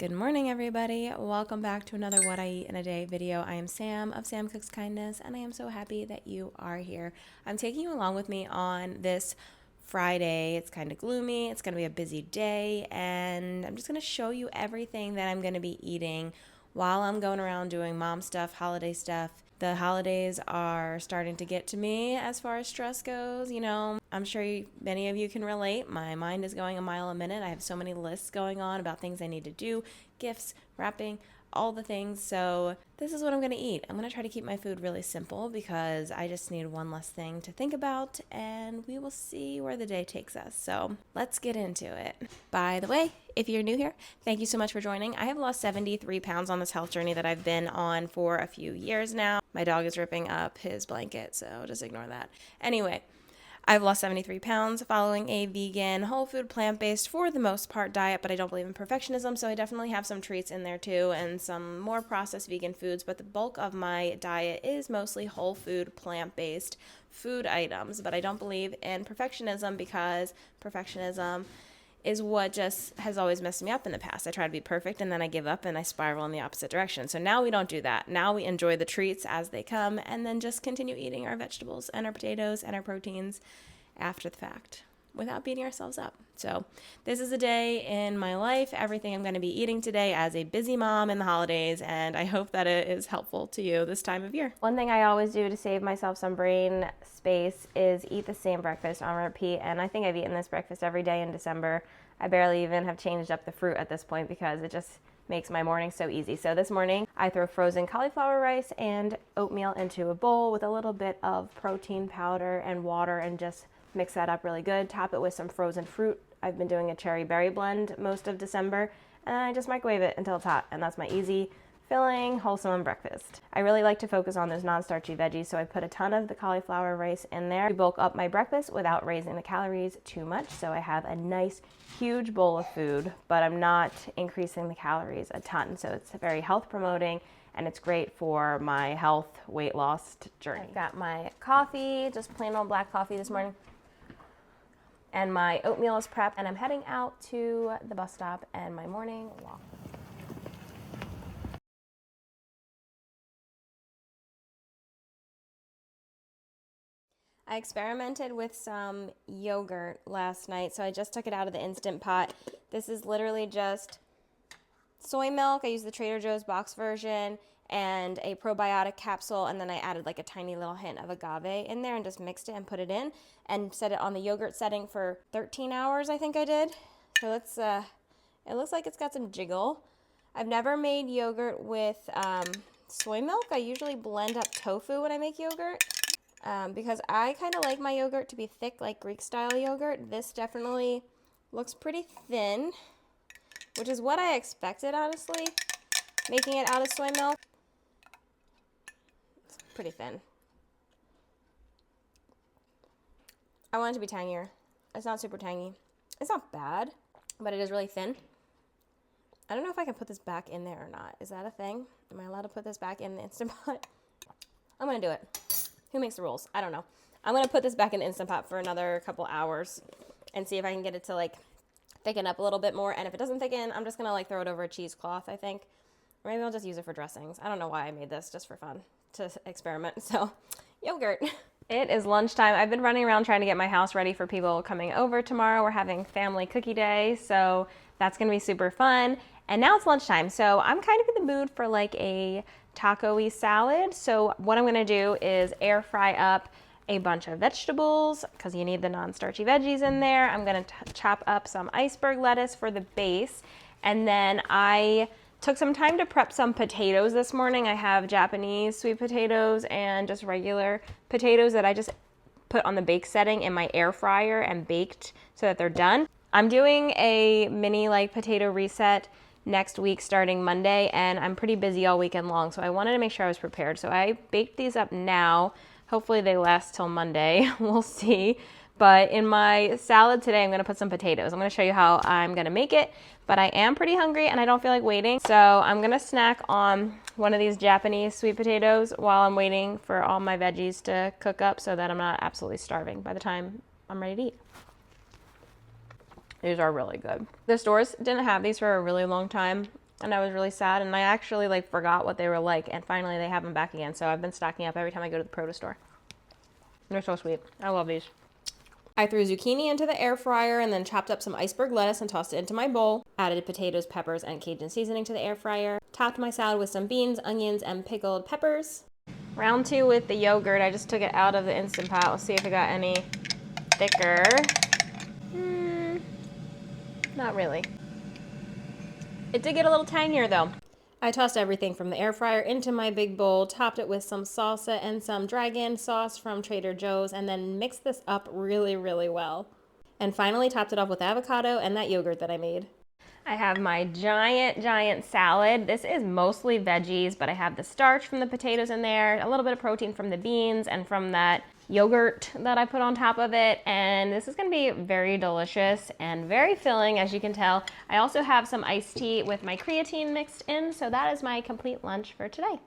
Good morning, everybody. Welcome back to another What I Eat in a Day video. I am Sam of Sam Cooks Kindness, and I am so happy that you are here. I'm taking you along with me on this Friday. It's kind of gloomy. It's going to be a busy day, and I'm just going to show you everything that I'm going to be eating while I'm going around doing mom stuff, holiday stuff. The holidays are starting to get to me as far as stress goes. I'm sure many of you can relate. My mind is going a mile a minute. I have so many lists going on about things I need to do, gifts, wrapping, all the things. So this is what I'm going to eat. I'm going to try to keep my food really simple because I just need one less thing to think about, and we will see where the day takes us. So let's get into it. By the way, if you're new here, thank you so much for joining. I have lost 73 pounds on this health journey that I've been on for a few years now. My dog is ripping up his blanket, so just ignore that. Anyway, I've lost 73 pounds following a vegan, whole food, plant-based, for the most part, diet, but I don't believe in perfectionism, so I definitely have some treats in there too and some more processed vegan foods, but the bulk of my diet is mostly whole food, plant-based food items, but I don't believe in perfectionism because perfectionism is what just has always messed me up in the past. I try to be perfect and then I give up and I spiral in the opposite direction. So now we don't do that. Now we enjoy the treats as they come and then just continue eating our vegetables and our potatoes and our proteins after the fact without beating ourselves up. So this is a day in my life, everything I'm going to be eating today as a busy mom in the holidays, and I hope that it is helpful to you this time of year. One thing I always do to save myself some brain space is eat the same breakfast on repeat, and I think I've eaten this breakfast every day in December. I barely even have changed up the fruit at this point because it just makes my morning so easy. So this morning I throw frozen cauliflower rice and oatmeal into a bowl with a little bit of protein powder and water and just mix that up really good. Top it with some frozen fruit. I've been doing a cherry berry blend most of December, and then I just microwave it until it's hot, and that's my easy, filling, wholesome breakfast. I really like to focus on those non-starchy veggies, so I put a ton of the cauliflower rice in there to bulk up my breakfast without raising the calories too much. So I have a nice, huge bowl of food, but I'm not increasing the calories a ton. So it's very health promoting, and it's great for my health weight loss journey. I've got my coffee, just plain old black coffee this morning. And my oatmeal is prepped, and I'm heading out to the bus stop and my morning walk. I experimented with some yogurt last night, so I just took it out of the Instant Pot. This is literally just soy milk. I used the Trader Joe's box version and a probiotic capsule, and then I added like a tiny little hint of agave in there and just mixed it and put it in and set it on the yogurt setting for 13 hours, I think I did. So let's, it looks like it's got some jiggle. I've never made yogurt with soy milk. I usually blend up tofu when I make yogurt because I kind of like my yogurt to be thick, like Greek style yogurt. This definitely looks pretty thin, which is what I expected, honestly, making it out of soy milk. It's pretty thin. I want it to be tangier. It's not super tangy. It's not bad, but it is really thin. I don't know if I can put this back in there or not. Is that a thing? Am I allowed to put this back in the Instant Pot? I'm going to do it. Who makes the rules? I don't know. I'm going to put this back in the Instant Pot for another couple hours and see if I can get it to like thicken up a little bit more. And if it doesn't thicken, I'm just going to like throw it over a cheesecloth, I think. Or maybe I'll just use it for dressings. I don't know why I made this, just for fun, to experiment. So, yogurt. It is lunchtime. I've been running around trying to get my house ready for people coming over tomorrow. We're having family cookie day, so that's going to be super fun. And now it's lunchtime, so I'm kind of in the mood for like a taco-y salad. So what I'm going to do is air fry up a bunch of vegetables because you need the non-starchy veggies in there. I'm going to chop up some iceberg lettuce for the base, and then I took some time to prep some potatoes this morning. I have Japanese sweet potatoes and just regular potatoes that I just put on the bake setting in my air fryer and baked so that they're done. I'm doing a mini like potato reset next week starting Monday, and I'm pretty busy all weekend long, so I wanted to make sure I was prepared. So I baked these up now. Hopefully they last till Monday. We'll see. But in my salad today, I'm going to put some potatoes. I'm going to show you how I'm going to make it, but I am pretty hungry and I don't feel like waiting. So I'm going to snack on one of these Japanese sweet potatoes while I'm waiting for all my veggies to cook up so that I'm not absolutely starving by the time I'm ready to eat. These are really good. The stores didn't have these for a really long time. and I was really sad, and I actually like forgot what they were like, and finally they have them back again. So I've been stocking up every time I go to the produce store. They're so sweet. I love these. I threw zucchini into the air fryer and then chopped up some iceberg lettuce and tossed it into my bowl. Added potatoes, peppers, and Cajun seasoning to the air fryer. Topped my salad with some beans, onions, and pickled peppers. Round 2 with the yogurt. I just took it out of the Instant Pot. Let's see if it got any thicker. Not really. It did get a little tinier though. I tossed everything from the air fryer into my big bowl, topped it with some salsa and some dragon sauce from Trader Joe's, and then mixed this up really, really well. And finally topped it off with avocado and that yogurt that I made. I have my giant salad. This is mostly veggies, but I have the starch from the potatoes in there, a little bit of protein from the beans and from that yogurt that I put on top of it, and this is going to be very delicious and very filling, as you can tell. I also have some iced tea with my creatine mixed in, so that is my complete lunch for today.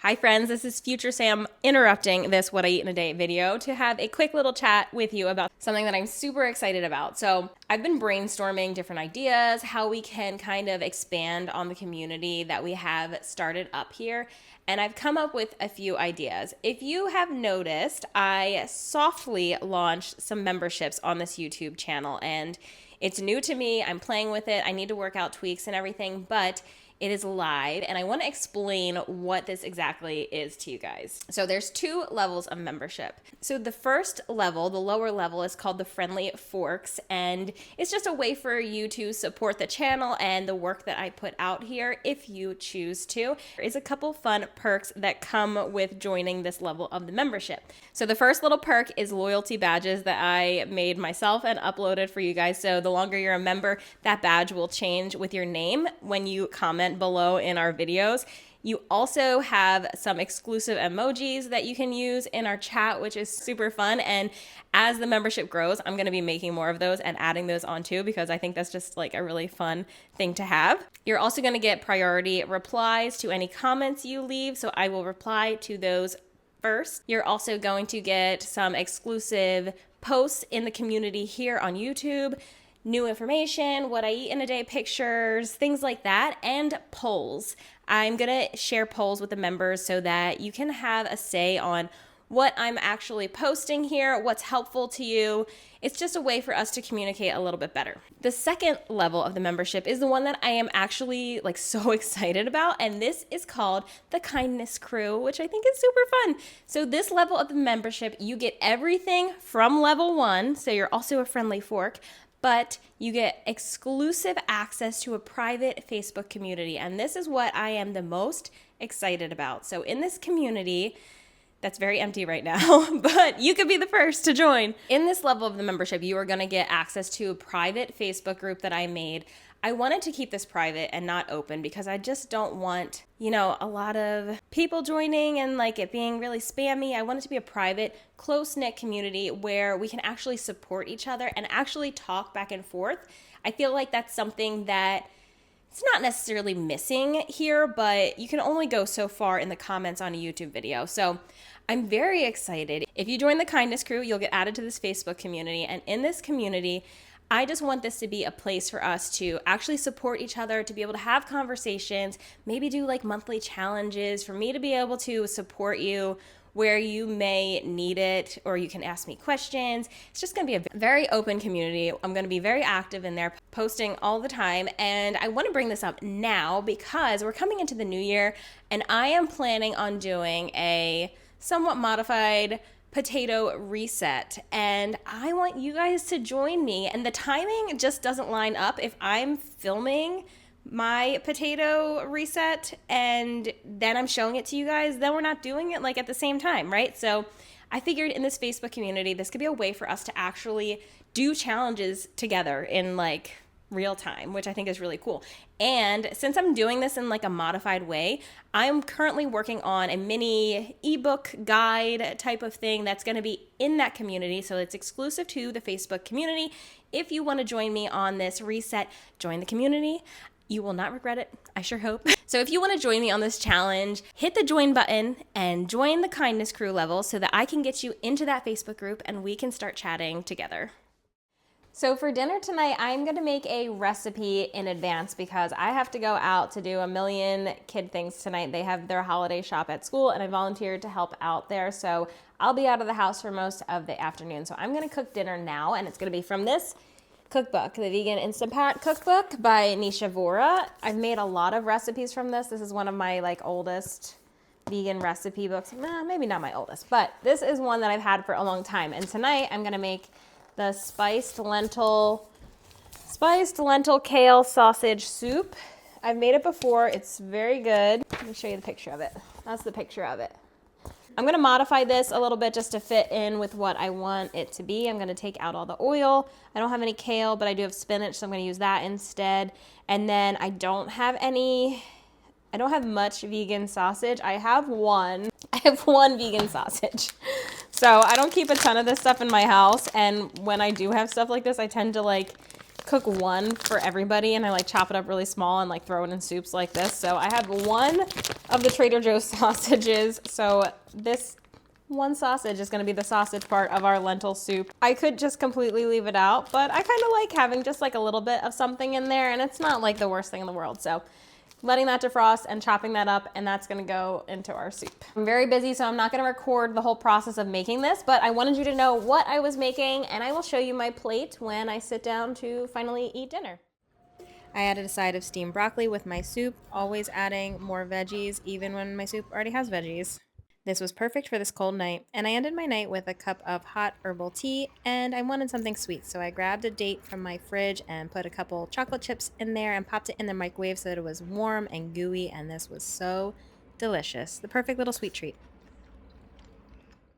Hi friends, this is Future Sam interrupting this What I Eat in a Day video to have a quick little chat with you about something that I'm super excited about. So I've been brainstorming different ideas, how we can kind of expand on the community that we have started up here. And I've come up with a few ideas. If you have noticed, I softly launched some memberships on this YouTube channel, and it's new to me. I'm playing with it. I need to work out tweaks and everything, but it is live, and I want to explain what this exactly is to you guys. So there's 2 levels of membership. So the first level, the lower level, is called the Friendly Forks, and it's just a way for you to support the channel and the work that I put out here if you choose to. There is a couple fun perks that come with joining this level of the membership. So the first little perk is loyalty badges that I made myself and uploaded for you guys. So the longer you're a member, that badge will change with your name when you comment below in our videos. You also have some exclusive emojis that you can use in our chat, which is super fun. And as the membership grows, I'm going to be making more of those and adding those on too, because I think that's just like a really fun thing to have. You're also going to get priority replies to any comments you leave, so I will reply to those first. You're also going to get some exclusive posts in the community here on YouTube, new information, what I eat in a day pictures, things like that, and polls. I'm going to share polls with the members so that you can have a say on what I'm actually posting here, what's helpful to you. It's just a way for us to communicate a little bit better. The second level of the membership is the one that I am actually like so excited about, and this is called the Kindness Crew, which I think is super fun. So this level of the membership, you get everything from level 1, so you're also a friendly fork, but you get exclusive access to a private Facebook community. And this is what I am the most excited about. So in this community, that's very empty right now, but you could be the first to join. In this level of the membership, you are going to get access to a private Facebook group that I made. I wanted to keep this private and not open because I just don't want, a lot of people joining and like it being really spammy. I want it to be a private, close-knit community where we can actually support each other and actually talk back and forth. I feel like that's something that it's not necessarily missing here, but you can only go so far in the comments on a YouTube video. So I'm very excited. If you join the Kindness Crew, you'll get added to this Facebook community. And in this community, I just want this to be a place for us to actually support each other, to be able to have conversations, maybe do like monthly challenges, for me to be able to support you where you may need it, or you can ask me questions. It's just going to be a very open community. I'm going to be very active in there, posting all the time. And I want to bring this up now because we're coming into the new year, and I am planning on doing a somewhat modified potato reset, and I want you guys to join me. And the timing just doesn't line up. If I'm filming my potato reset and then I'm showing it to you guys, then we're not doing it like at the same time, right? So I figured in this Facebook community, this could be a way for us to actually do challenges together in like real time, which I think is really cool. And since I'm doing this in like a modified way, I'm currently working on a mini ebook guide type of thing that's going to be in that community. So it's exclusive to the Facebook community. If you want to join me on this reset, join the community. You will not regret it. I sure hope. So if you want to join me on this challenge, hit the join button and join the Kindness Crew level so that I can get you into that Facebook group and we can start chatting together. So for dinner tonight, I'm gonna make a recipe in advance because I have to go out to do a million kid things tonight. They have their holiday shop at school and I volunteered to help out there. So I'll be out of the house for most of the afternoon. So I'm gonna cook dinner now, and it's gonna be from this cookbook, the Vegan Instant Pot cookbook by Nisha Vora. I've made a lot of recipes from this. This is one of my oldest vegan recipe books. Maybe not my oldest, but this is one that I've had for a long time. And tonight I'm gonna make the spiced lentil kale sausage soup. I've made it before. It's very good. Let me show you the picture of it. That's the picture of it. I'm gonna modify this a little bit just to fit in with what I want it to be. I'm gonna take out all the oil. I don't have any kale, but I do have spinach, so I'm gonna use that instead. And then I don't have much vegan sausage. I have one vegan sausage. So I don't keep a ton of this stuff in my house, and when I do have stuff like this, I tend to cook one for everybody, and I chop it up really small and throw it in soups like this. So I have one of the Trader Joe's sausages. So this one sausage is going to be the sausage part of our lentil soup. I could just completely leave it out, but I kind of like having just a little bit of something in there, and it's not the worst thing in the world. So letting that defrost and chopping that up, and that's gonna go into our soup. I'm very busy, so I'm not gonna record the whole process of making this, but I wanted you to know what I was making, and I will show you my plate when I sit down to finally eat dinner. I added a side of steamed broccoli with my soup, always adding more veggies, even when my soup already has veggies. This was perfect for this cold night, and I ended my night with a cup of hot herbal tea, and I wanted something sweet, so I grabbed a date from my fridge and put a couple chocolate chips in there and popped it in the microwave so that it was warm and gooey, and this was so delicious. The perfect little sweet treat.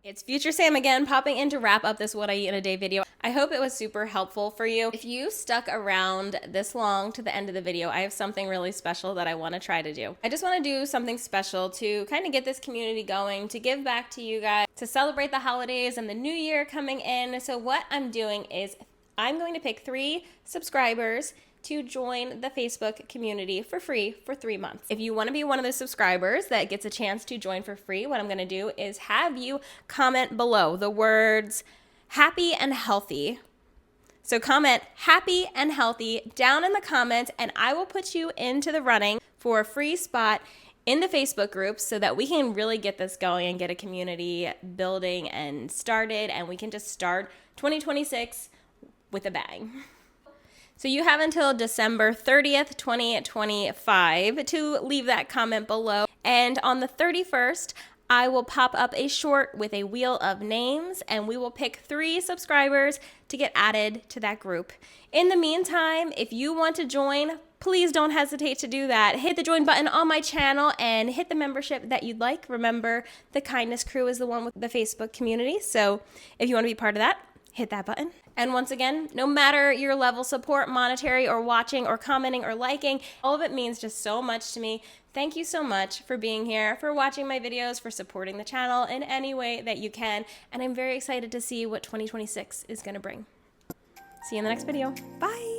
It's Future Sam again, popping in to wrap up this What I Eat in a Day video. I hope it was super helpful for you. If you stuck around this long to the end of the video, I have something really special that I want to try to do. I just want to do something special to kind of get this community going, to give back to you guys, to celebrate the holidays and the new year coming in. So what I'm doing is I'm going to pick 3 subscribers to join the Facebook community for free for 3 months. If you want to be one of the subscribers that gets a chance to join for free, what I'm going to do is have you comment below the words happy and healthy. So comment happy and healthy down in the comments, and I will put you into the running for a free spot in the Facebook group so that we can really get this going and get a community building and started, and we can just start 2026 with a bang. So you have until December 30th, 2025 to leave that comment below. And on the 31st, I will pop up a short with a wheel of names, and we will pick 3 subscribers to get added to that group. In the meantime, if you want to join, please don't hesitate to do that. Hit the join button on my channel and hit the membership that you'd like. Remember, the Kindness Crew is the one with the Facebook community. So if you want to be part of that, hit that button. And once again, no matter your level support, monetary or watching or commenting or liking, all of it means just so much to me. Thank you so much for being here, for watching my videos, for supporting the channel in any way that you can. And I'm very excited to see what 2026 is going to bring. See you in the next video. Bye.